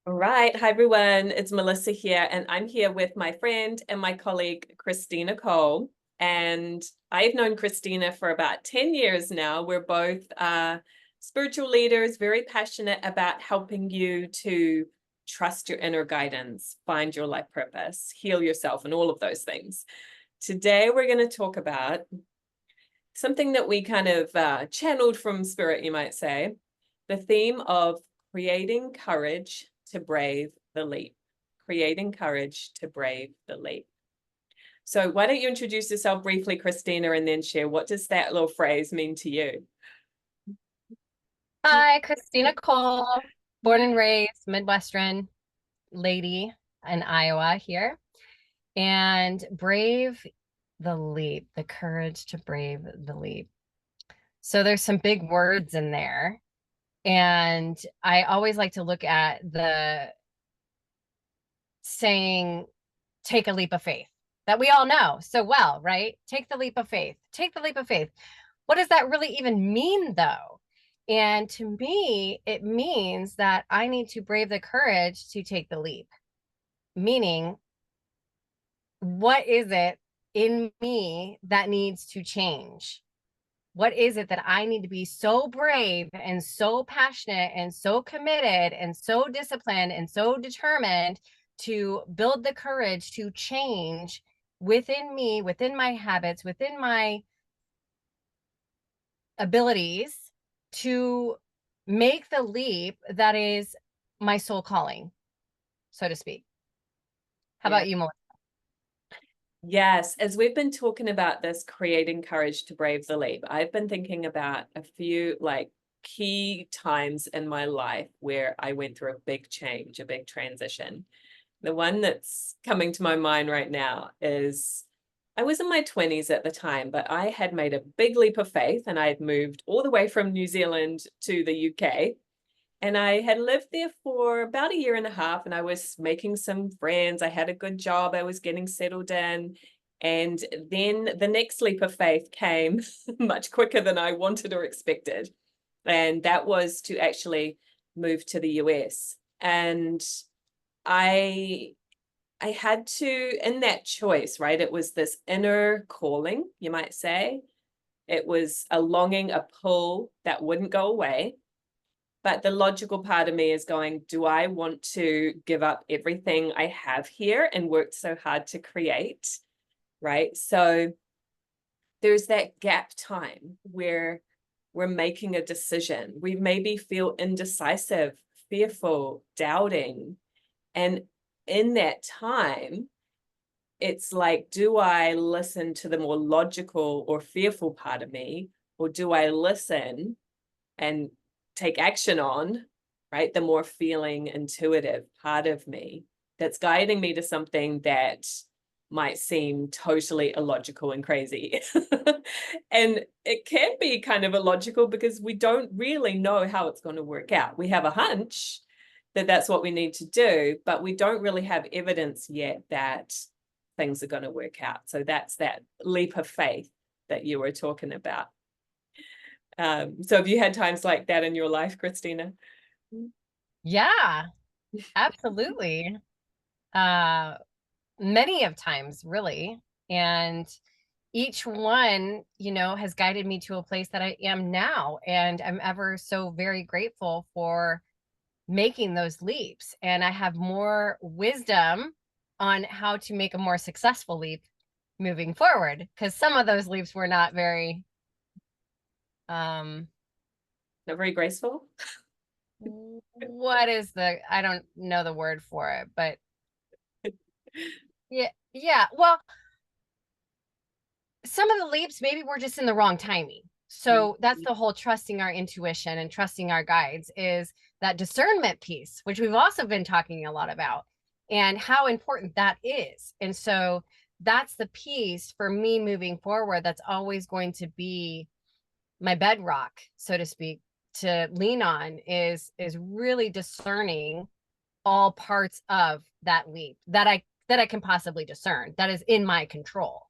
All right. Hi, everyone. It's Melissa here, and I'm here with my friend and my colleague, Kristina Coll. And I've known Kristina for about 10 years now. We're both spiritual leaders, very passionate about helping you to trust your inner guidance, find your life purpose, heal yourself, and all of those things. Today, we're going to talk about something that we kind of channeled from spirit, you might say, the theme of creating courage to brave the leap. Creating courage to brave the leap. So why don't you introduce yourself briefly, Kristina, and then share what does that little phrase mean to you? Hi, Kristina Coll, born and raised Midwestern lady in Iowa here. And brave the leap, the courage to brave the leap. So there's some big words in there. And I always like to look at the saying, take a leap of faith, that we all know so well, right? Take the leap of faith. Take the leap of faith. What does that really even mean, though? And to me, it means that I need to brave the courage to take the leap. Meaning, what is it in me that needs to change? What is it that I need to be so brave and so passionate and so committed and so disciplined and so determined to build the courage to change within me, within my habits, within my abilities to make the leap that is my soul calling, so to speak. How Yeah. about you, Melissa? Yes, as we've been talking about this creating courage to brave the leap, I've been thinking about a few key times in my life where I went through a big change, a big transition. The one that's coming to my mind right now is I was in my 20s at the time, but I had made a big leap of faith and I had moved all the way from New Zealand to the UK. And I had lived there for about a year and a half, and I was making some friends. I had a good job. I was getting settled in. And then the next leap of faith came much quicker than I wanted or expected. And that was to actually move to the US. And I I had to, in that choice, right? It was this inner calling, you might say. It was a longing, a pull that wouldn't go away. But the logical part of me is going, do I want to give up everything I have here and worked so hard to create? Right. So there's that gap time where we're making a decision. We maybe feel indecisive, fearful, doubting. And in that time, it's like, do I listen to the more logical or fearful part of me, or do I listen and take action on, right, the more feeling, intuitive part of me that's guiding me to something that might seem totally illogical and crazy. And it can be kind of illogical because we don't really know how it's going to work out. We have a hunch that that's what we need to do, but we don't really have evidence yet that things are going to work out. So that's that leap of faith that you were talking about. So have you had times like that in your life, Kristina? Yeah, absolutely. Uh, Many of times, really. And each one, has guided me to a place that I am now. And I'm ever so very grateful for making those leaps. And I have more wisdom on how to make a more successful leap moving forward. Because some of those leaps were not very, um, Not very graceful? I don't know the word for it, but yeah, yeah. Well, some of the leaps maybe we're just in the wrong timing. So that's the whole trusting our intuition and trusting our guides is that discernment piece, which we've also been talking a lot about and how important that is. And so that's the piece for me moving forward that's always going to be my bedrock, so to speak, to lean on is really discerning all parts of that leap that I can possibly discern that is in my control.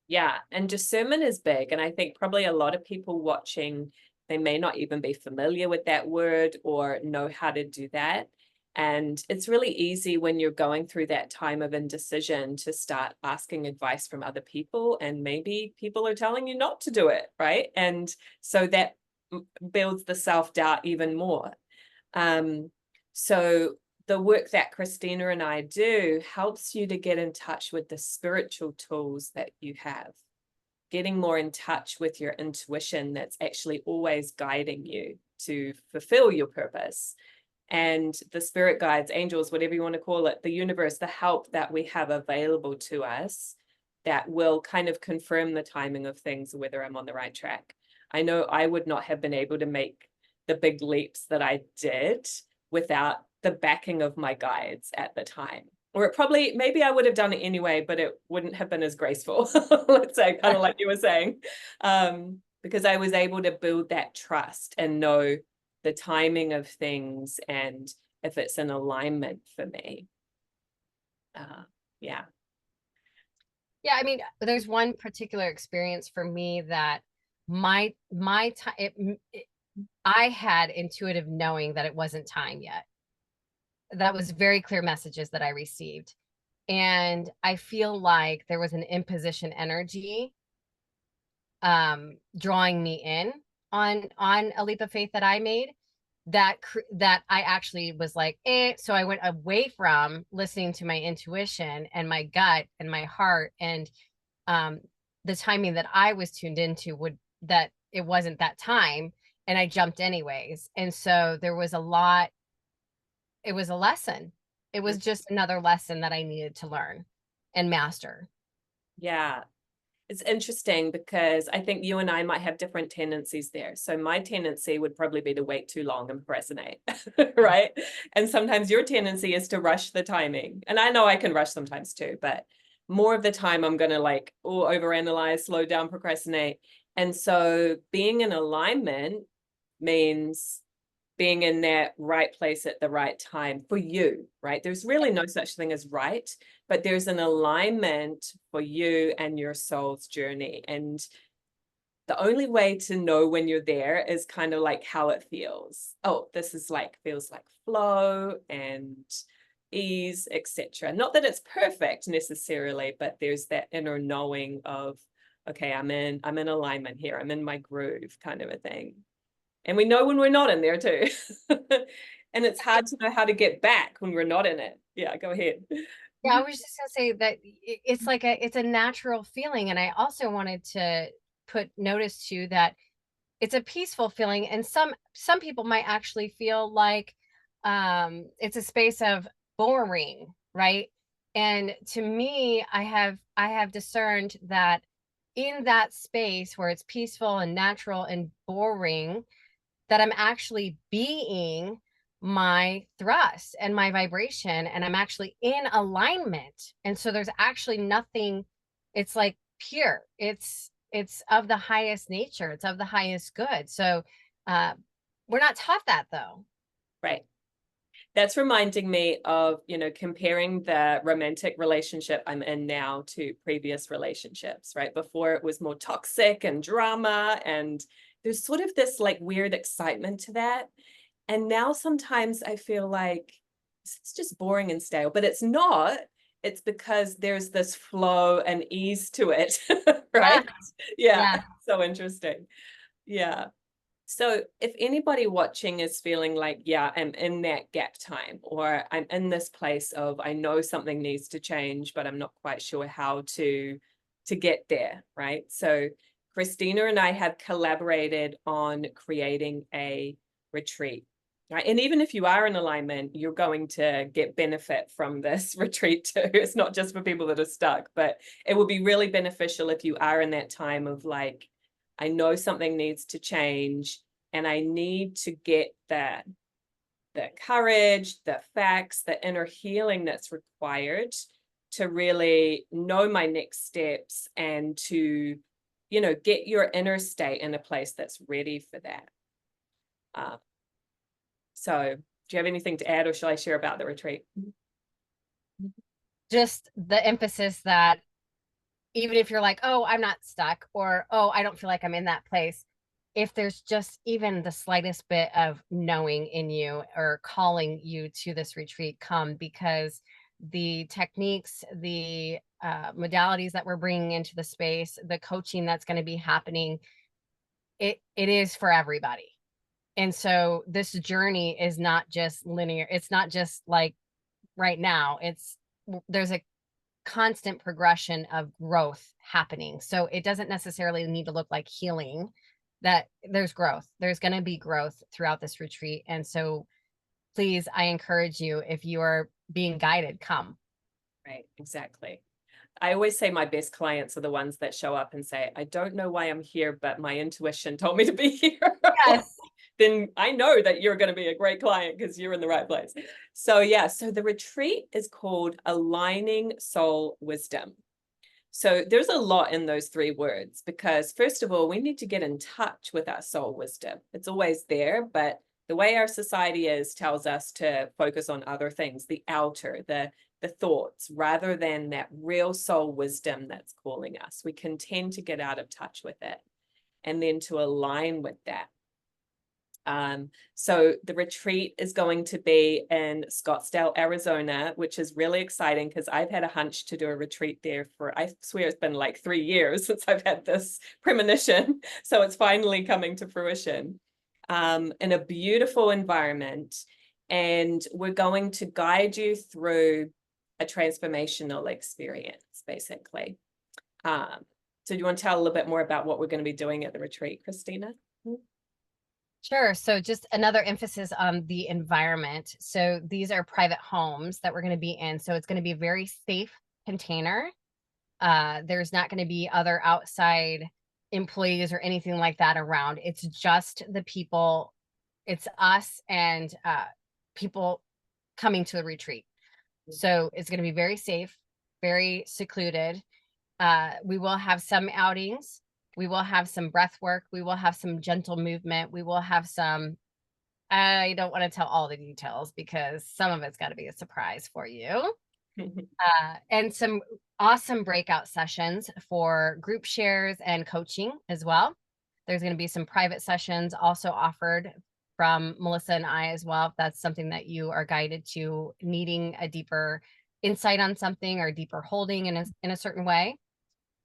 Yeah, and discernment is big. And I think probably a lot of people watching, they may not even be familiar with that word or know how to do that. And it's really easy when you're going through that time of indecision to start asking advice from other people, and maybe people are telling you not to do it, right? And so that builds the self-doubt even more. So the work that Kristina and I do helps you to get in touch with the spiritual tools that you have, getting more in touch with your intuition that's actually always guiding you to fulfill your purpose. And the spirit guides, angels, whatever you want to call it, the universe, the help that we have available to us that will kind of confirm the timing of things, whether I'm on the right track. I know I would not have been able to make the big leaps that I did without the backing of my guides at the time. Or it probably, maybe I would have done it anyway, but it wouldn't have been as graceful, let's say, kind of like you were saying, because I was able to build that trust and know the timing of things and if it's in alignment for me. Yeah. Yeah, I mean, there's one particular experience for me that my time, I had intuitive knowing that it wasn't time yet. That was very clear messages that I received. And I feel like there was an imposition energy drawing me in on a leap of faith that I made, that I actually was like, so I went away from listening to my intuition and my gut and my heart, and the timing that I was tuned into that it wasn't that time, and I jumped anyways. And so there was a lot. It was a lesson. It was just another lesson that I needed to learn and master. Yeah. It's interesting because I think you and I might have different tendencies there. So my tendency would probably be to wait too long and procrastinate, right? And sometimes your tendency is to rush the timing. And I know I can rush sometimes too, but more of the time I'm going to like, overanalyze, slow down, procrastinate. And so being in alignment means being in that right place at the right time for you, right? There's really no such thing as right, but there's an alignment for you and your soul's journey. And the only way to know when you're there is kind of like how it feels. Oh, this is like, feels like flow and ease, etc. Not that it's perfect necessarily, but there's that inner knowing of, okay, I'm in alignment here. I'm in my groove, kind of a thing. And we know when we're not in there too. And it's hard to know how to get back when we're not in it. Yeah, go ahead. Yeah, I was just gonna say that it's like it's a natural feeling. And I also wanted to put notice to that it's a peaceful feeling. And some people might actually feel like it's a space of boring, right? And to me, I have discerned that in that space where it's peaceful and natural and boring, that I'm actually being my thrust and my vibration, and I'm actually in alignment. And so there's actually nothing, it's like pure. It's of the highest nature. It's of the highest good. So we're not taught that though. Right. That's reminding me of, comparing the romantic relationship I'm in now to previous relationships, right? Before it was more toxic and drama, and there's sort of this like weird excitement to that. And now sometimes I feel like it's just boring and stale, but it's not. It's because there's this flow and ease to it, right? Yeah. Yeah. So interesting. Yeah. So if anybody watching is feeling like, yeah, I'm in that gap time, or I'm in this place of, I know something needs to change, but I'm not quite sure how to get there, right? So Kristina and I have collaborated on creating a retreat, right? And even if you are in alignment, you're going to get benefit from this retreat too. It's not just for people that are stuck, but it will be really beneficial if you are in that time of like, I know something needs to change, and I need to get the courage, the facts, the inner healing that's required to really know my next steps and to, get your inner state in a place that's ready for that. So do you have anything to add, or shall I share about the retreat? Just the emphasis that even if you're like, oh, I'm not stuck, or oh, I don't feel like I'm in that place, if there's just even the slightest bit of knowing in you or calling you to this retreat, come, because the techniques, the modalities that we're bringing into the space, the coaching that's going to be happening, it is for everybody. And so this journey is not just linear. It's not just like right now. There's a constant progression of growth happening. So it doesn't necessarily need to look like healing, that there's growth. There's going to be growth throughout this retreat. And so please, I encourage you, if you are being guided, come. Right, exactly. I always say my best clients are the ones that show up and say, I don't know why I'm here, but my intuition told me to be here. Yes. Then I know that you're going to be a great client because you're in the right place. So yeah, so the retreat is called Aligning Soul Wisdom. So there's a lot in those 3 words, because first of all, we need to get in touch with our soul wisdom. It's always there, but the way our society is tells us to focus on other things, the outer, the thoughts, rather than that real soul wisdom that's calling us. We can tend to get out of touch with it, and then to align with that. So the retreat is going to be in Scottsdale, Arizona, which is really exciting because I've had a hunch to do a retreat there for, I swear it's been like 3 years since I've had this premonition. So it's finally coming to fruition, in a beautiful environment. And we're going to guide you through a transformational experience, basically. So do you want to tell a little bit more about what we're going to be doing at the retreat, Kristina? Sure. So just another emphasis on the environment. So these are private homes that we're going to be in. So it's going to be a very safe container. There's not going to be other outside employees or anything like that around. It's just the people. It's us and people coming to the retreat. So it's going to be very safe, very secluded. We will have some outings. We will have some breath work. We will have some gentle movement. We will have some, I don't want to tell all the details because some of it's got to be a surprise for you. And some awesome breakout sessions for group shares and coaching as well. There's going to be some private sessions also offered from Melissa and I as well, if that's something that you are guided to, needing a deeper insight on something or deeper holding in a certain way.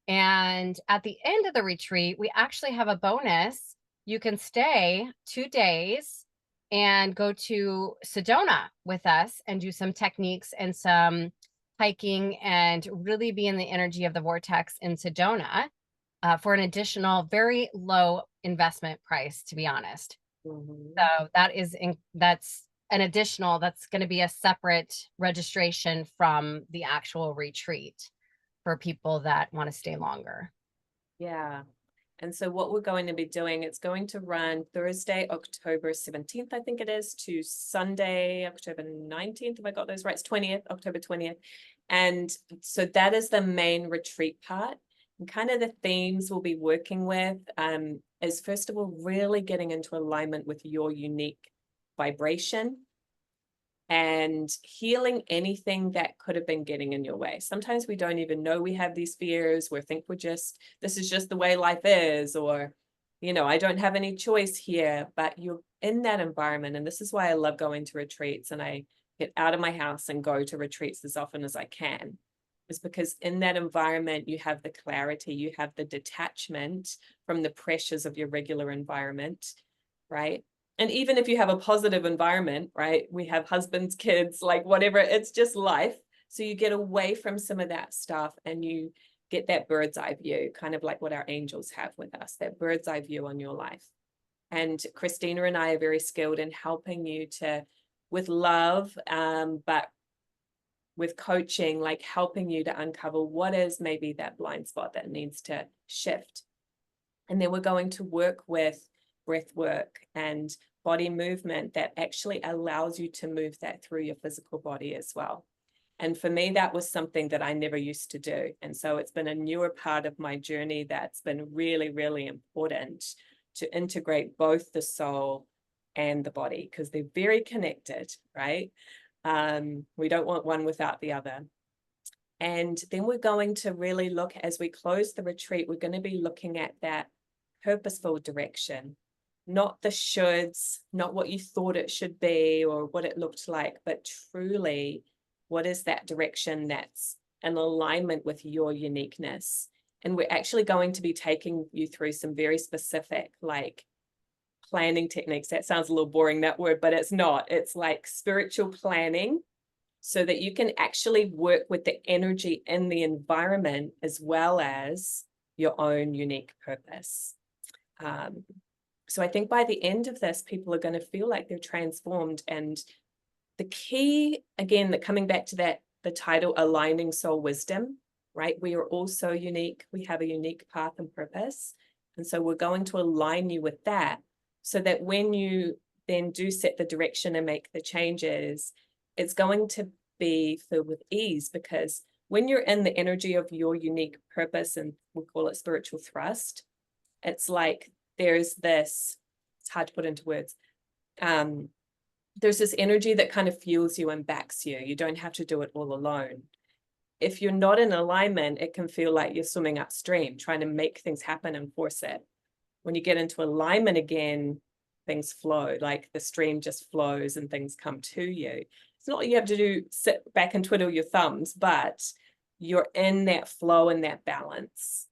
And at the end of the retreat, we actually have a bonus. You can stay 2 days and go to Sedona with us and do some techniques and some hiking and really be in the energy of the vortex in Sedona for an additional very low investment price, to be honest. So that's an additional, that's going to be a separate registration from the actual retreat for people that want to stay longer. Yeah. And so what we're going to be doing, it's going to run Thursday, October 17th, I think it is, to Sunday, October 19th, if I got those right. It's 20th, October 20th. And so that is the main retreat part. And kind of the themes we'll be working with is, first of all, really getting into alignment with your unique vibration and healing anything that could have been getting in your way. Sometimes we don't even know we have these fears. We think this is just the way life is, or, I don't have any choice here, but you're in that environment. And this is why I love going to retreats, and I get out of my house and go to retreats as often as I can, is because in that environment, you have the clarity, you have the detachment from the pressures of your regular environment, right? And even if you have a positive environment, right? We have husbands, kids, like whatever, it's just life. So you get away from some of that stuff and you get that bird's eye view, kind of like what our angels have with us, that bird's eye view on your life. And Kristina and I are very skilled in helping you to, with love, but with coaching, like helping you to uncover what is maybe that blind spot that needs to shift. And then we're going to work with breath work and body movement that actually allows you to move that through your physical body as well. And for me, that was something that I never used to do. And so it's been a newer part of my journey that's been really, really important to integrate both the soul and the body, because they're very connected, right? We don't want one without the other. And then we're going to really look, as we close the retreat, we're going to be looking at that purposeful direction, not the shoulds, not what you thought it should be or what it looked like, but truly, what is that direction that's in alignment with your uniqueness? And we're actually going to be taking you through some very specific, like, planning techniques. That sounds a little boring, that word, but it's not. It's like spiritual planning, so that you can actually work with the energy in the environment as well as your own unique purpose. So I think by the end of this, people are going to feel like they're transformed. And the key, again, that coming back to that, the title, Aligning Soul Wisdom, right? We are all so unique. We have a unique path and purpose. And so we're going to align you with that, so that when you then do set the direction and make the changes, it's going to be filled with ease, because when you're in the energy of your unique purpose, and we'll call it spiritual thrust, it's like there's this, it's hard to put into words. There's this energy that kind of fuels you and backs you. You don't have to do it all alone. If you're not in alignment, it can feel like you're swimming upstream, trying to make things happen and force it. When you get into alignment again, things flow, like the stream just flows and things come to you. It's not like you have to sit back and twiddle your thumbs, but you're in that flow and that balance,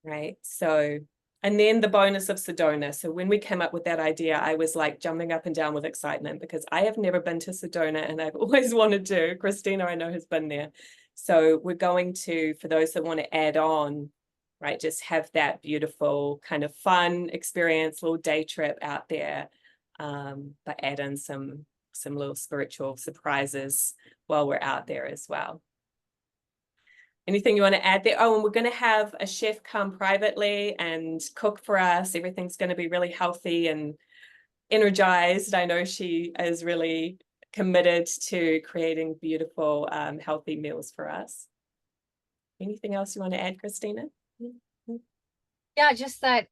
right? So, and then the bonus of Sedona. So when we came up with that idea, I was like jumping up and down with excitement, because I have never been to Sedona and I've always wanted to. Kristina, I know, has been there. So we're going to, for those that want to add on, right, just have that beautiful kind of fun experience, little day trip out there, but add in some little spiritual surprises while we're out there as well. Anything you want to add there? Oh, and we're going to have a chef come privately and cook for us. Everything's going to be really healthy and energized. I know she is really committed to creating beautiful, healthy meals for us. Anything else you want to add, Kristina? Yeah, just that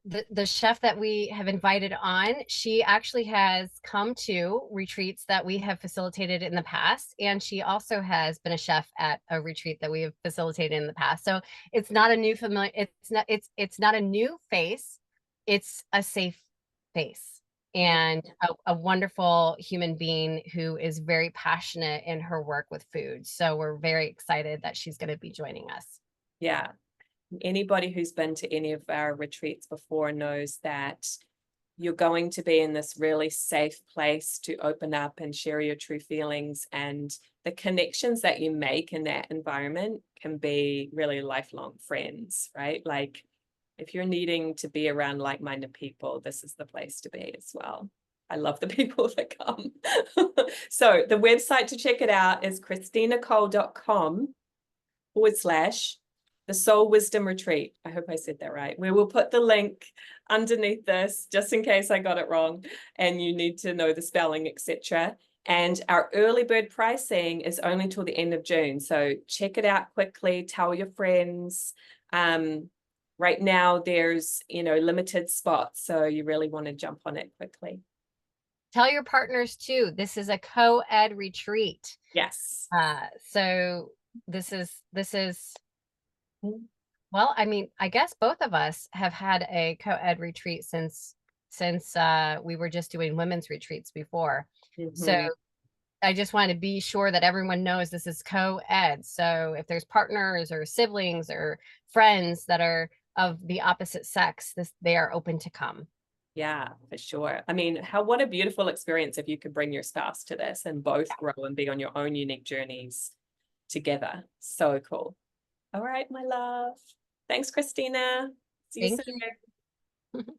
the chef that we have invited on, she actually has come to retreats that we have facilitated in the past, and she also has been a chef at a retreat that we have facilitated in the past. So it's not a new familiar, it's not a new face, it's a safe face, and a wonderful human being who is very passionate in her work with food. So we're very excited that she's going to be joining us. Yeah. Anybody who's been to any of our retreats before knows that you're going to be in this really safe place to open up and share your true feelings, and the connections that you make in that environment can be really lifelong friends, right? Like, if you're needing to be around like-minded people, this is the place to be as well. I love the people that come. So the website to check it out is KristinaColl.com/ the Soul Wisdom Retreat. I hope I said that right. We will put the link underneath this, just in case I got it wrong and you need to know the spelling, etc. And our early bird pricing is only till the end of June. So check it out quickly, tell your friends. Right now there's, limited spots, so you really want to jump on it quickly. Tell your partners too. This is a co-ed retreat. Yes. So this is well, I mean, I guess both of us have had a co-ed retreat since we were just doing women's retreats before. So I just want to be sure that everyone knows this is co-ed. So if there's partners or siblings or friends that are of the opposite sex, they are open to come. Yeah, for sure. I mean, what a beautiful experience if you could bring your spouse to this and both grow and be on your own unique journeys together. So cool. All right, my love. Thanks, Kristina. See you soon. Thank you.